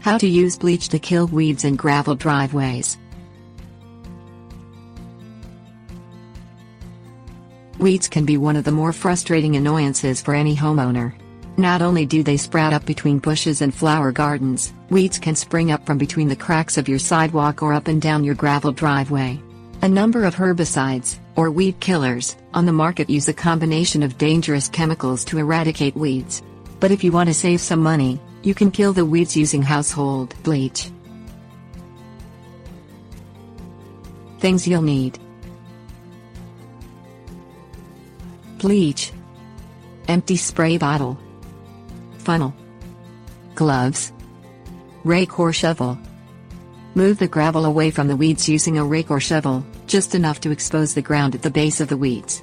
How to use bleach to kill weeds in gravel driveways. Weeds can be one of the more frustrating annoyances for any homeowner. Not only do they sprout up between bushes and flower gardens, weeds can spring up from between the cracks of your sidewalk or up and down your gravel driveway. A number of herbicides, or weed killers, on the market use a combination of dangerous chemicals to eradicate weeds. But if you want to save some money, you can kill the weeds using household bleach. Things you'll need: bleach, empty spray bottle, funnel, gloves, rake or shovel. Move the gravel away from the weeds using a rake or shovel, just enough to expose the ground at the base of the weeds.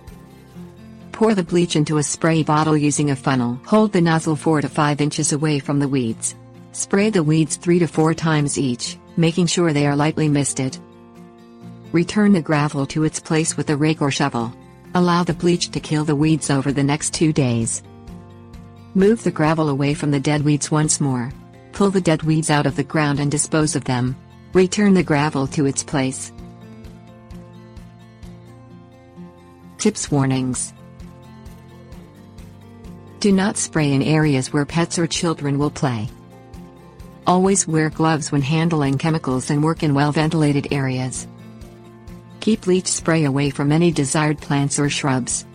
Pour the bleach into a spray bottle using a funnel. Hold the nozzle 4 to 5 inches away from the weeds. Spray the weeds 3 to 4 times each, making sure they are lightly misted. Return the gravel to its place with a rake or shovel. Allow the bleach to kill the weeds over the next 2 days. Move the gravel away from the dead weeds once more. Pull the dead weeds out of the ground and dispose of them. Return the gravel to its place. Tips: warnings. Do not spray in areas where pets or children will play. Always wear gloves when handling chemicals and work in well-ventilated areas. Keep bleach spray away from any desired plants or shrubs.